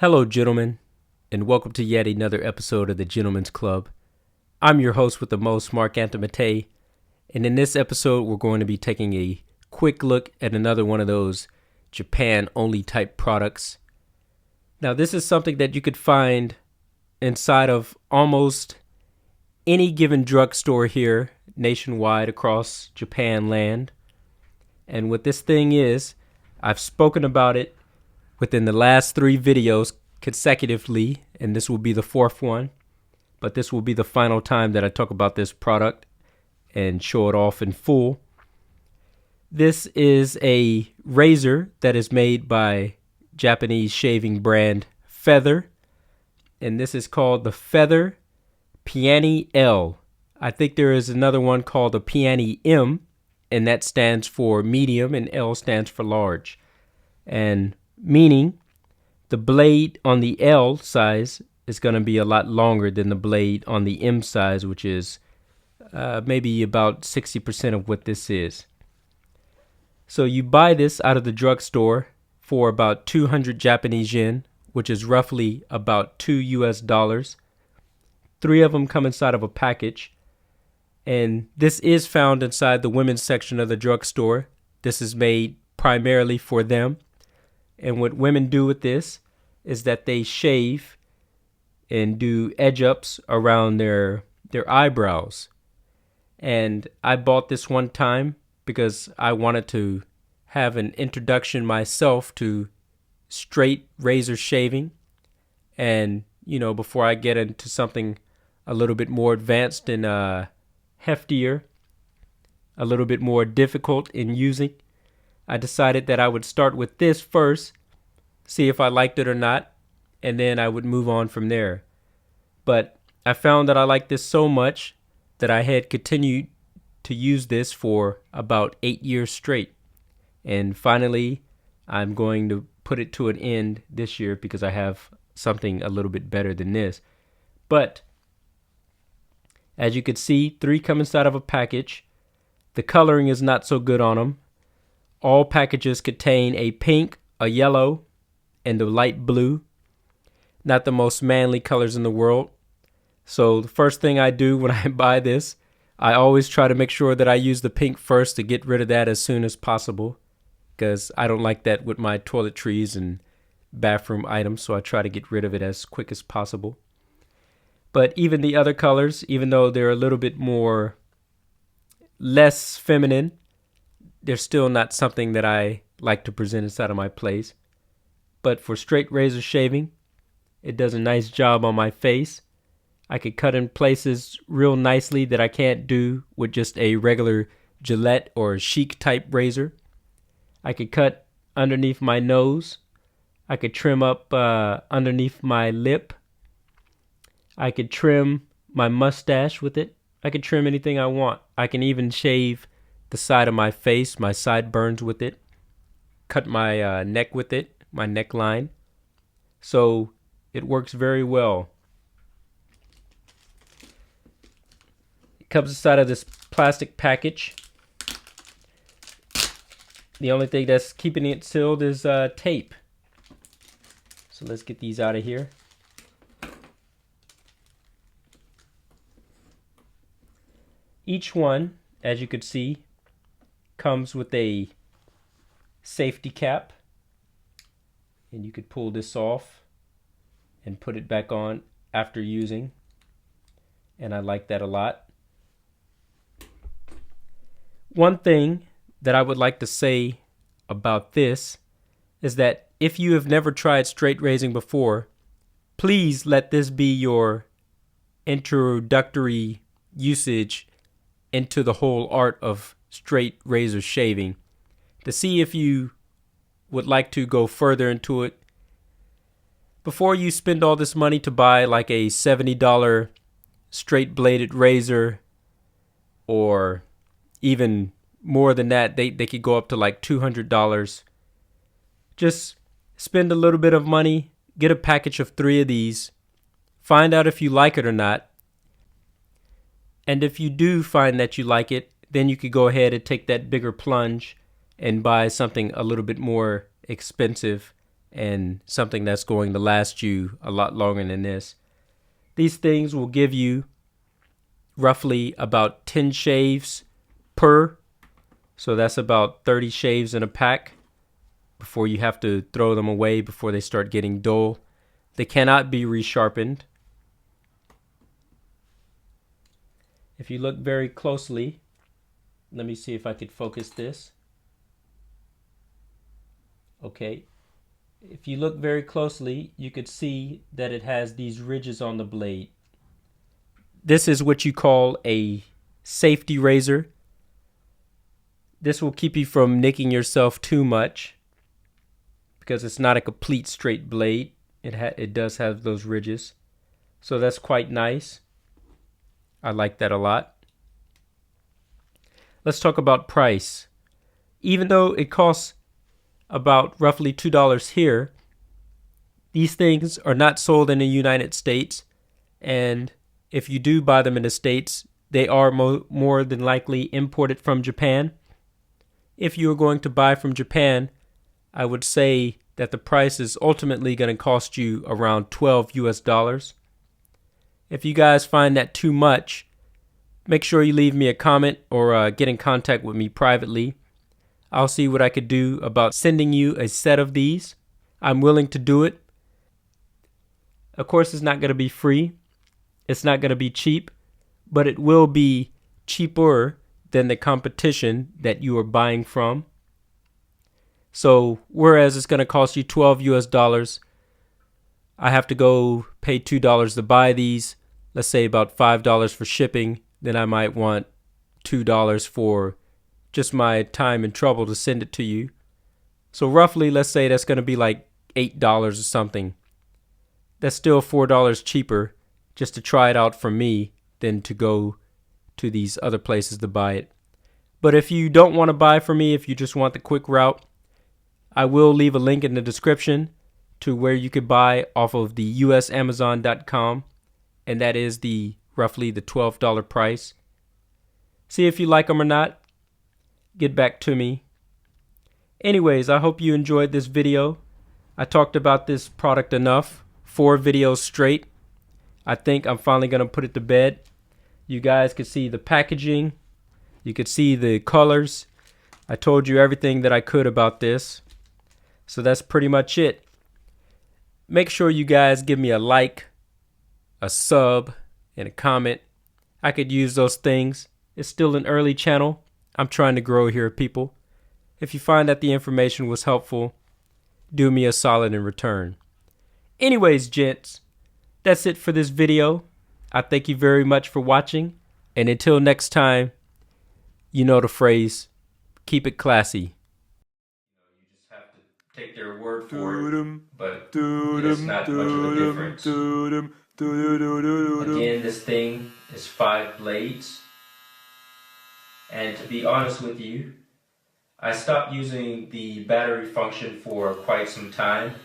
Hello, gentlemen, and welcome to yet another episode of the Gentleman's Club. I'm your host with the most, Mark Antimate, and in this episode, we're going to be taking a quick look at another one of those Japan-only type products. Now, this is something that you could find inside of almost any given drugstore here nationwide across Japan land. And what this thing is, I've spoken about it within the last 3 videos consecutively, and this will be the 4th one, but this will be the final time that I talk about this product and show it off in full. This is a razor that is made by Japanese shaving brand Feather, and this is called the Feather Piany L. I think there is another one called the Piany M, and that stands for medium, and L stands for large. And meaning the blade on the L size is going to be a lot longer than the blade on the M size, which is maybe about 60% of what this is. So you buy this out of the drugstore for about 200 Japanese yen, which is roughly about $2 US. 3 of them come inside of a package, and this is found inside the women's section of the drugstore. This is made primarily for them. And what women do with this is that they shave and do edge ups around their eyebrows. And I bought this one time because I wanted to have an introduction myself to straight razor shaving. And, before I get into something a little bit more advanced and heftier, a little bit more difficult in using, I decided that I would start with this first, see if I liked it or not, and then I would move on from there. But I found that I liked this so much that I had continued to use this for about 8 years straight. And finally, I'm going to put it to an end this year because I have something a little bit better than this. But as you can see, 3 come inside of a package. The coloring is not so good on them. All packages contain a pink, a yellow, and a light blue. Not the most manly colors in the world. So the first thing I do when I buy this, I always try to make sure that I use the pink first to get rid of that as soon as possible, because I don't like that with my toiletries and bathroom items, so I try to get rid of it as quick as possible. But even the other colors, even though they're a little bit less feminine, they're still not something that I like to present inside of my place. But for straight razor shaving, it does a nice job on my face. I could cut in places real nicely that I can't do with just a regular Gillette or Chic type razor. I could cut underneath my nose. I could trim up underneath my lip. I could trim my mustache with it. I could trim anything I want. I can even shave the side of my face, my sideburns with it, cut my neck with it, my neckline. So it works very well. It comes inside of this plastic package. The only thing that's keeping it sealed is tape. So let's get these out of here. Each one, as you could see, comes with a safety cap, and you could pull this off and put it back on after using, and I like that a lot. One thing that I would like to say about this is that if you have never tried straight razing before, please let this be your introductory usage into the whole art of straight razor shaving, to see if you would like to go further into it. Before you spend all this money to buy like a $70 straight bladed razor, or even more than that, they could go up to like $200. Just spend a little bit of money, get a package of 3 of these, find out if you like it or not. And if you do find that you like it, then you could go ahead and take that bigger plunge and buy something a little bit more expensive and something that's going to last you a lot longer than this. These things will give you roughly about 10 shaves per, so that's about 30 shaves in a pack before you have to throw them away before they start getting dull. They cannot be resharpened. If you look very closely, let me see if I could focus this. Okay. If you look very closely, you could see that it has these ridges on the blade. This is what you call a safety razor. This will keep you from nicking yourself too much because it's not a complete straight blade. It does have those ridges. So that's quite nice. I like that a lot. Let's talk about price. Even though it costs about roughly $2 here, these things are not sold in the United States, and if you do buy them in the States, they are more than likely imported from Japan. If you are going to buy from Japan, I would say that the price is ultimately going to cost you around $12 US. If you guys find that too much, make sure you leave me a comment or get in contact with me privately. I'll see what I could do about sending you a set of these. I'm willing to do it. Of course, it's not going to be free. It's not going to be cheap, but it will be cheaper than the competition that you are buying from. So, whereas it's going to cost you $12 US, I have to go pay $2 to buy these. Let's say about $5 for shipping. Then I might want $2 for just my time and trouble to send it to you. So roughly, let's say that's going to be like $8 or something. That's still $4 cheaper just to try it out from me than to go to these other places to buy it. But if you don't want to buy from me, if you just want the quick route, I will leave a link in the description to where you could buy off of the usamazon.com, and that is roughly the $12 price. See if you like them or not. Get back to me. Anyways, I hope you enjoyed this video. I talked about this product enough. 4 videos straight. I think I'm finally going to put it to bed. You guys could see the packaging. You could see the colors. I told you everything that I could about this. So that's pretty much it. Make sure you guys give me a like, a sub, and a comment. I could use those things. It's still an early channel. I'm trying to grow here, people. If you find that the information was helpful, do me a solid in return. Anyways, gents, that's it for this video. I thank you very much for watching. And until next time, you know the phrase, keep it classy. You just have to take their word for it, but it's not much of a difference. Again, this thing is 5 blades. And to be honest with you, I stopped using the battery function for quite some time.